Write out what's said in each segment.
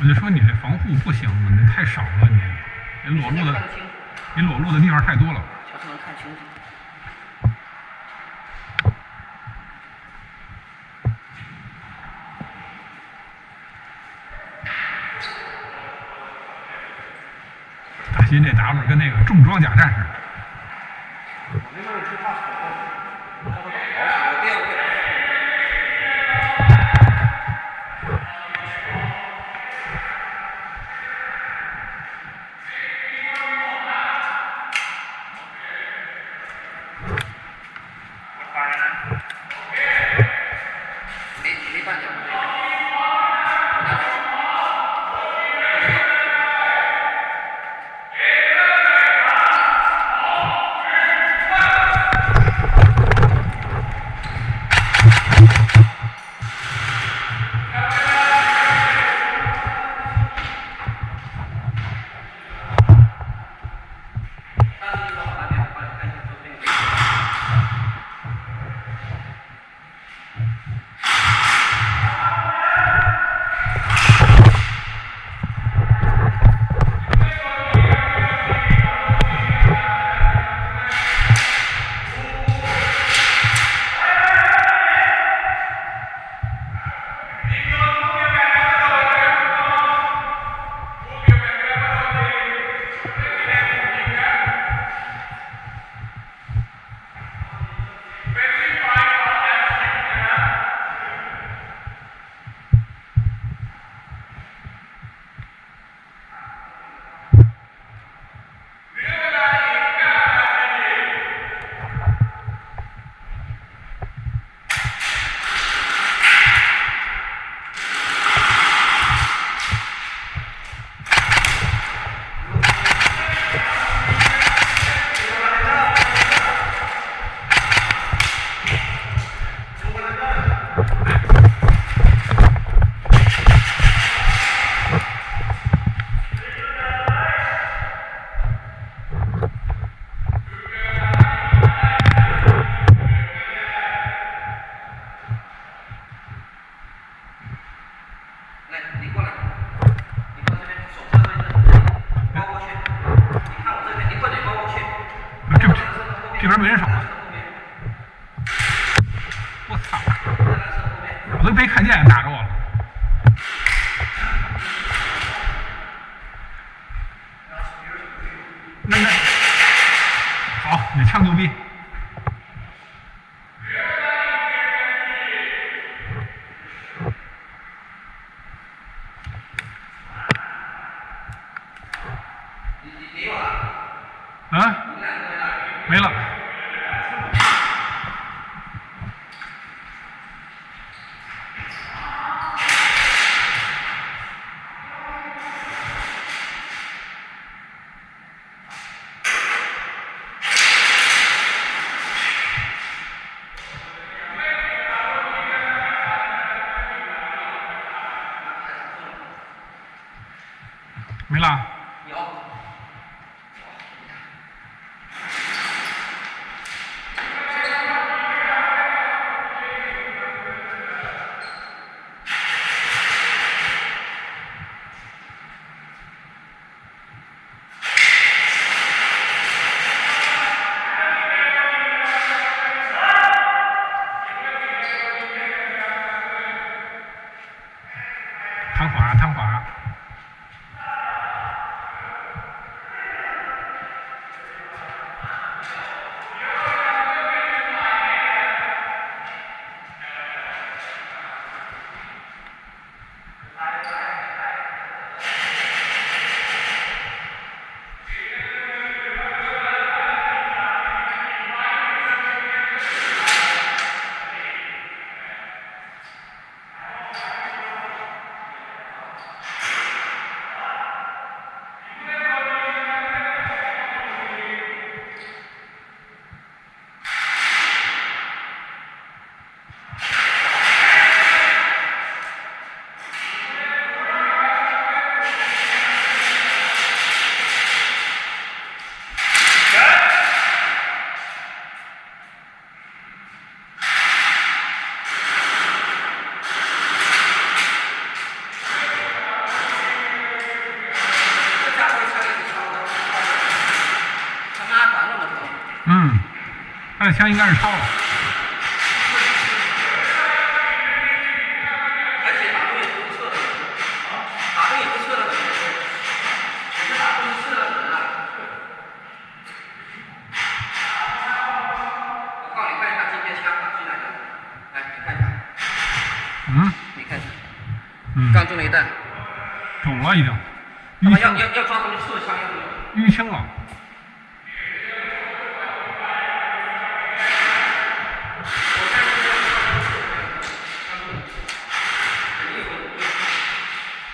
我就说你这防护不行，你太少了，你裸露的地方太多了。小车能看清楚。大新这 W 跟那个重装甲战士。我那边有句话说的，叫做老我电会。没半点。这边没人少啊！我操！我都没看见，打着我了。那好，你枪牛逼。啊？没了。没了。有。汤法。个枪应该是超了。而且打中也不撤的，打中也不撤的，你打中撤了人了。我告诉你看一下今天枪打去哪个？来，你看一下。嗯。你看一下。嗯。刚中了一弹。肿了已经。他们要抓他们撤枪要不要？淤青了。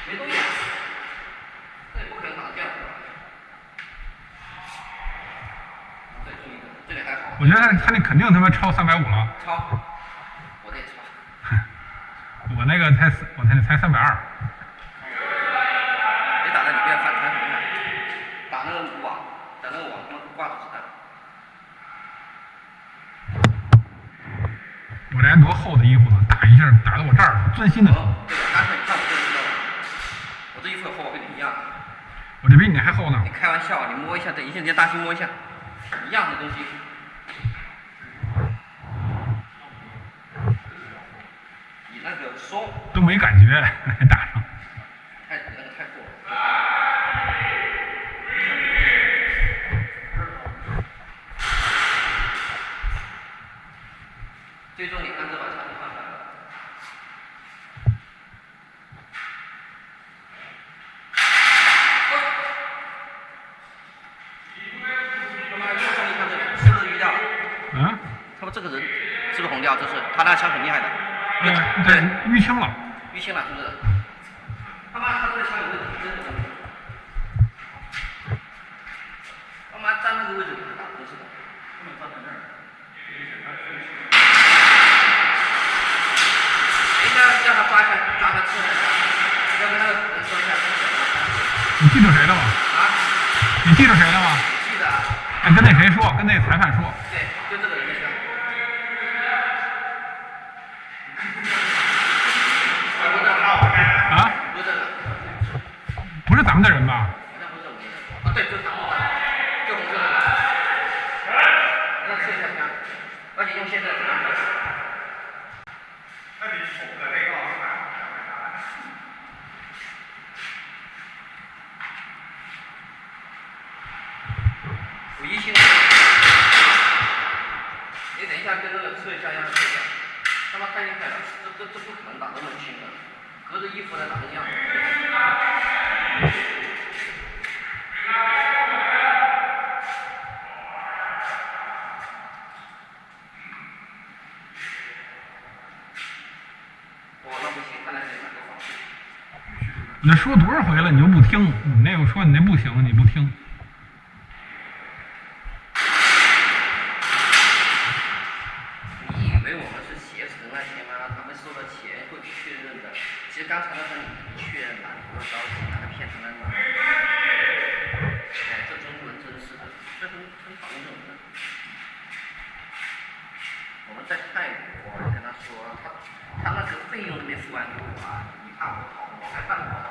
没东西，这也不可能打掉。再注意，这里还好。我觉得他那肯定他妈超350了。超，我得超。我那个才320。别打了，你不要反弹，你看，打那个网，他妈挂着子弹。我这还多厚的衣服呢，打一下打到我这儿了，钻心的疼。对吧？刚才你看我就知道了，我这衣服厚跟你一样。我这比你还厚呢。你开玩笑，你摸一下，等一下你大心摸一下，一样的东西。你那个松都没感觉，打上。那个太过了。最终你看这把枪就换来了。他妈右中一看这里，是不是晕掉了？嗯？他们这个人是不是红掉？这是他那枪很厉害的。对，淤青了。淤青了是不是？他妈他这个枪有问题，真的有问题。他妈站那个位置给他打，真是的。根本站在那儿。让他抓一下，抓他吃，要跟那个人说一下。你记住谁了吗？啊？你记住谁了吗？记得啊。哎，跟那谁说，跟那裁判说。对，就这个人的枪。啊？不是这个。不是咱们的人吧？好像不是我们的。啊，对，就是他们的，就红色的。让他吃一下枪，而且用现在的枪。那你瞅的这个。我一心。你等一下跟那个测一下，让他测一下。他妈太厉害了，这不可能打那么轻的，隔着衣服来打一样。那不行，看来得买个防护。你这说多少回了，你又不听？你那我说你那不行，你不听。你以为我们是携程那些吗？他们收了钱会确认的。其实刚才那个你确认了，多着急，那个骗子那个。哎，这中国人真是的，这很讨厌这种人。我们在泰国跟他说，他那个费用都没付完给我啊！你看我好，我还办不好啊！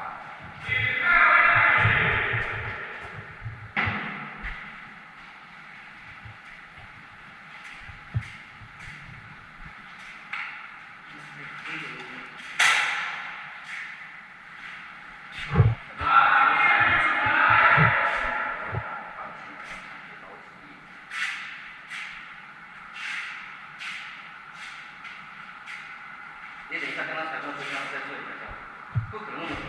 你等一下，跟他采购之前再做一下，不可能那么多。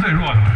脆弱的嘛。